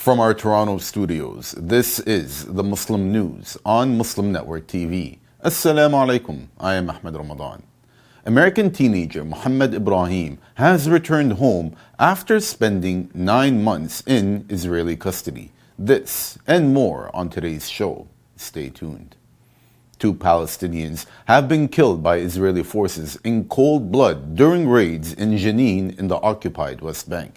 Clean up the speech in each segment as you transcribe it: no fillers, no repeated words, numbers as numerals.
From our Toronto studios, this is the Muslim News on Muslim Network TV. Assalamu alaikum, I am Ahmed Ramadan. American teenager Muhammad Ibrahim has returned home after spending 9 months in Israeli custody. This and more on today's show. Stay tuned. 2 Palestinians have been killed by Israeli forces in cold blood during raids in Jenin in the occupied West Bank.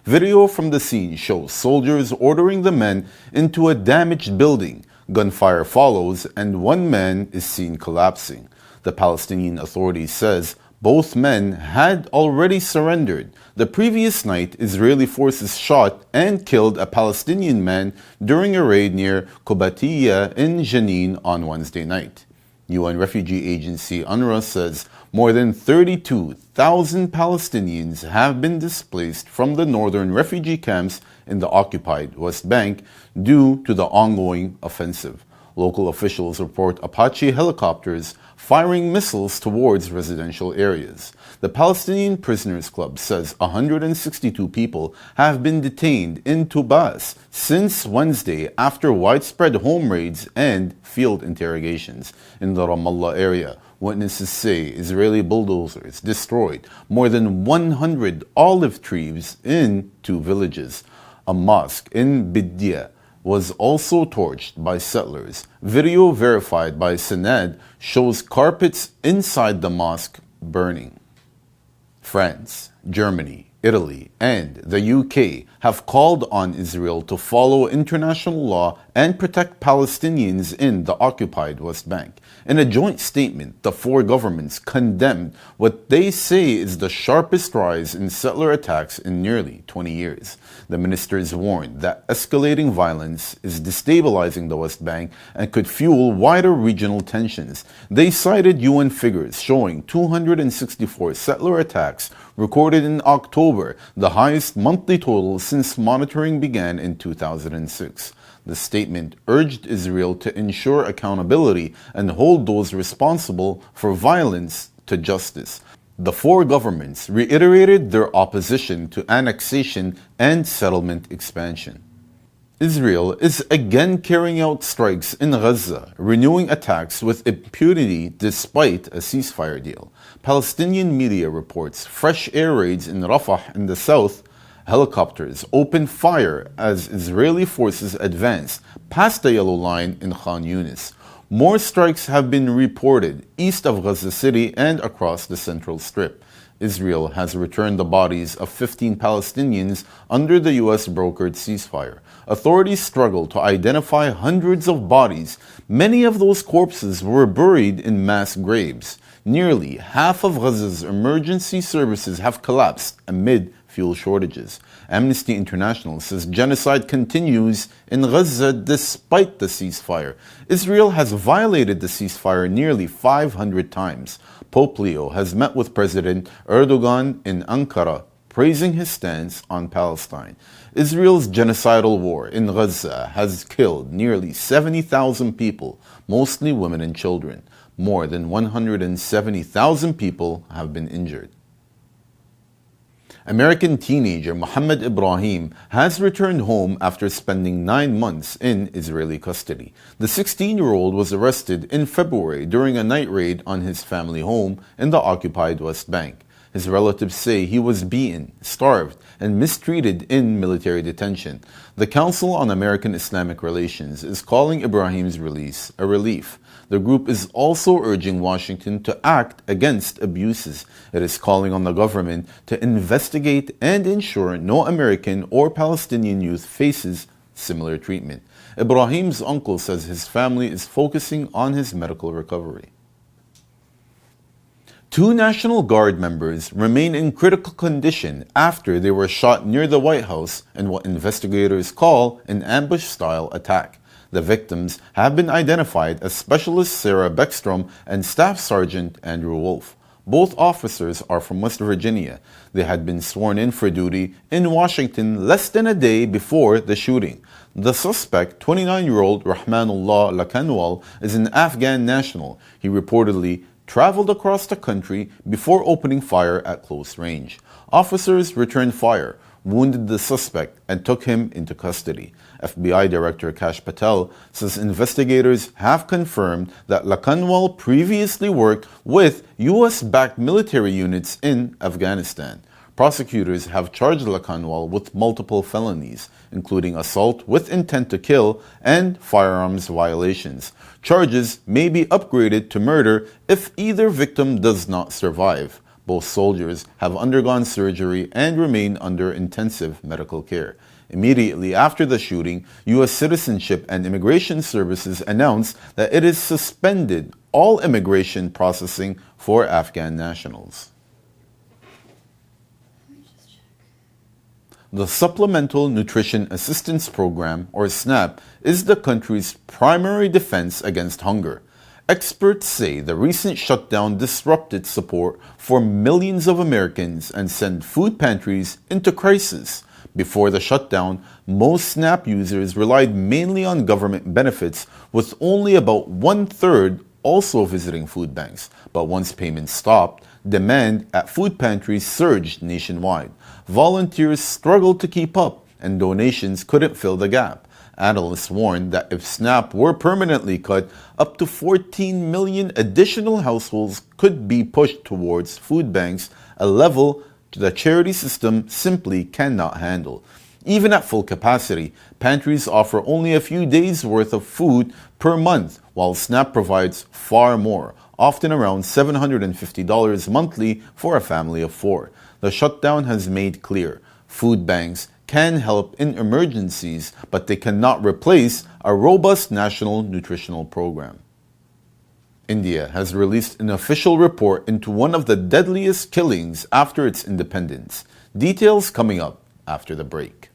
Video from the scene shows soldiers ordering the men into a damaged building. Gunfire follows and one man is seen collapsing. The Palestinian Authority says both men had already surrendered. The previous night, Israeli forces shot and killed a Palestinian man during a raid near QUEBEC'S in Jenin on Wednesday night. UN refugee agency UNRWA says more than 32,000 Palestinians have been displaced from the northern refugee camps in the occupied West Bank due to the ongoing offensive. Local officials report Apache helicopters firing missiles towards residential areas. The Palestinian Prisoners Club says 162 people have been detained in Tubas since Wednesday after widespread home raids and field interrogations. In the Ramallah area, witnesses say Israeli bulldozers destroyed more than 100 olive trees in 2 villages. A mosque in Bidya was also torched by settlers. Video verified by Senad shows carpets inside the mosque burning. France, Germany, Italy, and the UK have called on Israel to follow international law and protect Palestinians in the occupied West Bank. In a joint statement, the 4 governments condemned what they say is the sharpest rise in settler attacks in nearly 20 years. The ministers warned that escalating violence is destabilizing the West Bank and could fuel wider regional tensions. They cited UN figures showing 264 settler attacks recorded in October, the highest monthly total since monitoring began in 2006. The statement urged Israel to ensure accountability and hold those responsible for violence to justice. The 4 governments reiterated their opposition to annexation and settlement expansion. Israel is again carrying out strikes in Gaza, renewing attacks with impunity despite a ceasefire deal. Palestinian media reports fresh air raids in Rafah in the south. Helicopters opened fire as Israeli forces advanced past the yellow line in Khan Yunis. More strikes have been reported east of Gaza City and across the Central Strip. Israel has returned the bodies of 15 Palestinians under the U.S.-brokered ceasefire. Authorities struggle to identify hundreds of bodies. Many of those corpses were buried in mass graves. Nearly half of Gaza's emergency services have collapsed amid fuel shortages. Amnesty International says genocide continues in Gaza despite the ceasefire. Israel has violated the ceasefire nearly 500 times. Pope Leo has met with President Erdogan in Ankara, praising his stance on Palestine. Israel's genocidal war in Gaza has killed nearly 70,000 people, mostly women and children. More than 170,000 people have been injured. American teenager Muhammad Ibrahim has returned home after spending 9 months in Israeli custody. The 16-year-old was arrested in February during a night raid on his family home in the occupied West Bank. His relatives say he was beaten, starved, and mistreated in military detention. The Council on American Islamic Relations is calling Ibrahim's release a relief. The group is also urging Washington to act against abuses. It is calling on the government to investigate and ensure no American or Palestinian youth faces similar treatment. Ibrahim's uncle says his family is focusing on his medical recovery. 2 National Guard members remain in critical condition after they were shot near the White House in what investigators call an ambush-style attack. The victims have been identified as Specialist Sarah Beckstrom and Staff Sergeant Andrew Wolf. Both officers are from West Virginia. They had been sworn in for duty in Washington less than a day before the shooting. The suspect, 29-year-old Rahmanullah Lakanwal, is an Afghan national. He reportedly traveled across the country before opening fire at close range. Officers returned fire. wounded the suspect and took him into custody. FBI Director Kash Patel says investigators have confirmed that Lakanwal previously worked with U.S.-backed military units in Afghanistan. Prosecutors have charged Lakanwal with multiple felonies, including assault with intent to kill and firearms violations. Charges may be upgraded to murder if either victim does not survive. Both soldiers have undergone surgery and remain under intensive medical care. Immediately after the shooting, U.S. Citizenship and Immigration Services announced that it has suspended all immigration processing for Afghan nationals. The Supplemental Nutrition Assistance Program, or SNAP, is the country's primary defense against hunger. Experts say the recent shutdown disrupted support for millions of Americans and sent food pantries into crisis. Before the shutdown, most SNAP users relied mainly on government benefits, with only about one-third also visiting food banks. But once payments stopped, demand at food pantries surged nationwide. Volunteers struggled to keep up, and donations couldn't fill the gap. Analysts warned that if SNAP were permanently cut, up to 14 million additional households could be pushed towards food banks, a level the charity system simply cannot handle. Even at full capacity, pantries offer only a few days' worth of food per month, while SNAP provides far more, often around $750 monthly for a family of 4. The shutdown has made clear food banks can help in emergencies, but they cannot replace a robust national nutritional program. India has released an official report into one of the deadliest killings after its independence. Details coming up after the break.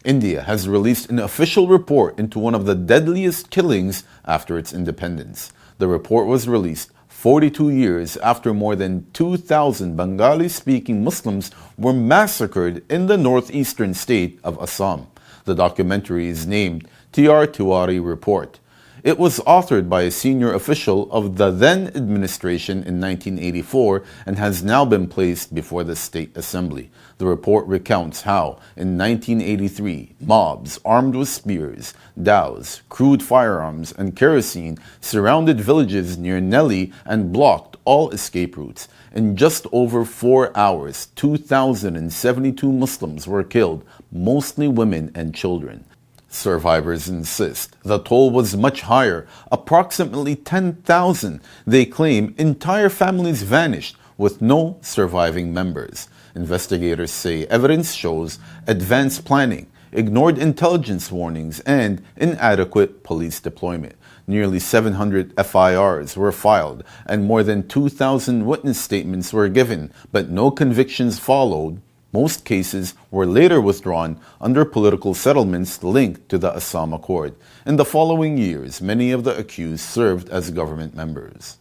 India has released an official report into one of the deadliest killings after its independence. The report was released 42 years after more than 2,000 Bengali-speaking Muslims were massacred in the northeastern state of Assam. The documentary is named T.R. Tiwari Report. It was authored by a senior official of the then administration in 1984 and has now been placed before the State Assembly. The report recounts how, in 1983, mobs armed with spears, dhows, crude firearms, and kerosene surrounded villages near Nelly and blocked all escape routes. In just over 4 hours, 2,072 Muslims were killed, mostly women and children. Survivors insist the toll was much higher, approximately 10,000. They claim entire families vanished with no surviving members. Investigators say evidence shows advanced planning, ignored intelligence warnings, and inadequate police deployment. Nearly 700 FIRs were filed and more than 2,000 witness statements were given, but no convictions followed. Most cases were later withdrawn under political settlements linked to the Assam Accord. In the following years, many of the accused served as government members.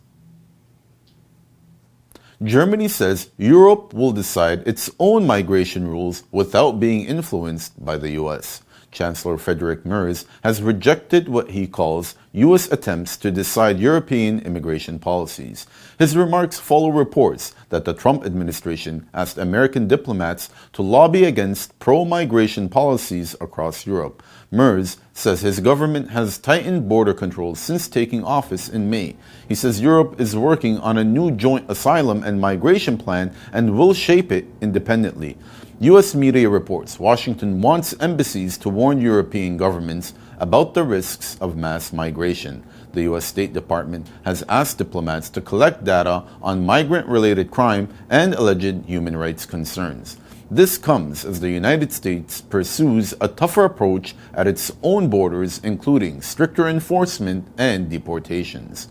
Germany says Europe will decide its own migration rules without being influenced by the U.S. Chancellor Friedrich Merz has rejected what he calls U.S. attempts to decide European immigration policies. His remarks follow reports that the Trump administration asked American diplomats to lobby against pro-migration policies across Europe. Merz says his government has tightened border controls since taking office in May. He says Europe is working on a new joint asylum and migration plan and will shape it independently. U.S. media reports Washington wants embassies to warn European governments about the risks of mass migration. The U.S. State Department has asked diplomats to collect data on migrant-related crime and alleged human rights concerns. This comes as the United States pursues a tougher approach at its own borders, including stricter enforcement and deportations.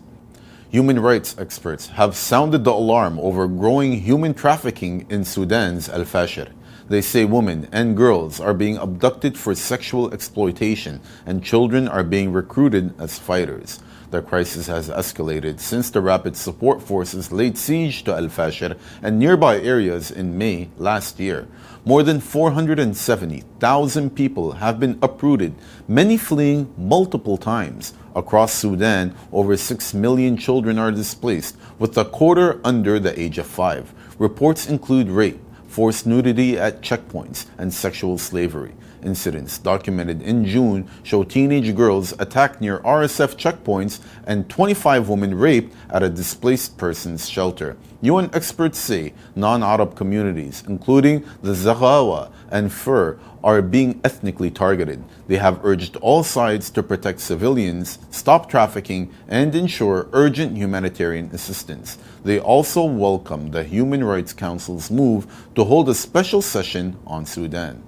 Human rights experts have sounded the alarm over growing human trafficking in Sudan's El-FASHER. They say women and girls are being abducted for sexual exploitation and children are being recruited as fighters. The crisis has escalated since the Rapid Support Forces laid siege to El-FASHER and nearby areas in May last year. More than 470,000 people have been uprooted, many fleeing multiple times. Across Sudan, over 6 million children are displaced, with a quarter under the age of 5. Reports include rape, forced nudity at checkpoints, and sexual slavery. Incidents documented in June show teenage girls attacked near RSF checkpoints and 25 women raped at a displaced persons shelter. UN experts say non-Arab communities, including the Zaghawa and Fur, are being ethnically targeted. They have urged all sides to protect civilians, stop trafficking, and ensure urgent humanitarian assistance. They also welcome the Human Rights Council's move to hold a special session on Sudan.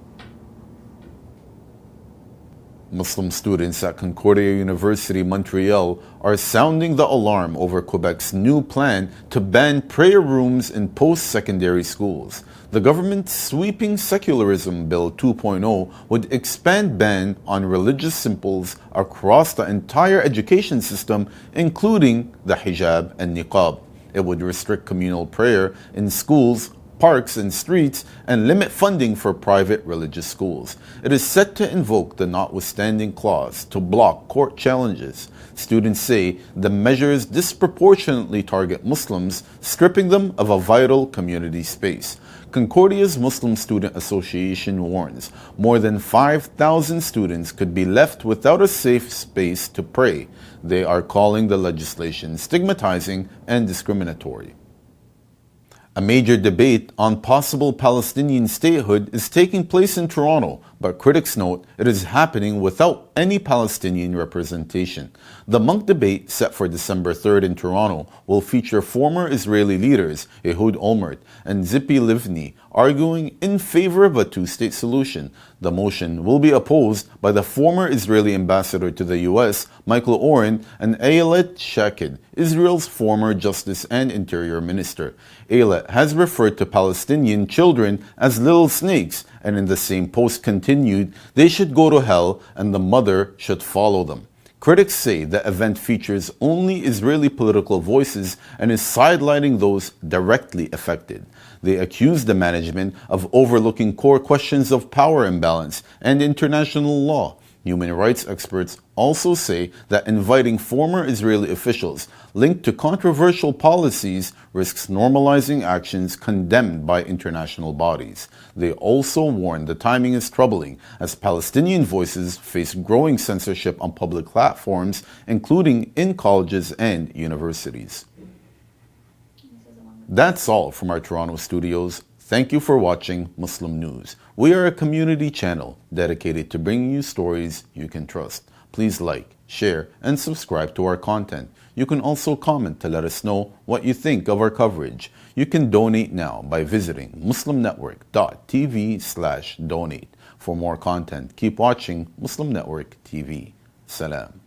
Muslim students at Concordia University, Montreal, are sounding the alarm over Quebec's new plan to ban prayer rooms in post-secondary schools. The government's sweeping Secularism Bill 2.0 would expand ban on religious symbols across the entire education system, including the hijab and niqab. It would restrict communal prayer in schools, parks, and streets, and limit funding for private religious schools. It is set to invoke the notwithstanding clause to block court challenges. Students say the measures disproportionately target Muslims, stripping them of a vital community space. Concordia's Muslim Student Association warns more than 5,000 students could be left without a safe space to pray. They are calling the legislation stigmatizing and discriminatory. A major debate on possible Palestinian statehood is taking place in Toronto, but critics note it is happening without any Palestinian representation. The MUNK debate, set for December 3rd in Toronto, will feature former Israeli leaders Ehud Olmert and Tzipi Livni arguing in favor of a two-state solution. The motion will be opposed by the former Israeli ambassador to the U.S., Michael Oren, and Ayelet Shaked, Israel's former Justice and Interior Minister. Ayelet has referred to Palestinian children as little snakes, and in the same post continued, they should go to hell and the mother should follow them. Critics say the event features only Israeli political voices and is sidelining those directly affected. They accuse the management of overlooking core questions of power imbalance and international law. Human rights experts also say that inviting former Israeli officials linked to controversial policies risks normalizing actions condemned by international bodies. They also warn the timing is troubling as Palestinian voices face growing censorship on public platforms, including in colleges and universities. That's all from our Toronto studios. Thank you for watching Muslim News. We are a community channel dedicated to bringing you stories you can trust. Please like, share, and subscribe to our content. You can also comment to let us know what you think of our coverage. You can donate now by visiting muslimnetwork.tv/donate. For more content, keep watching Muslim Network TV. Salam.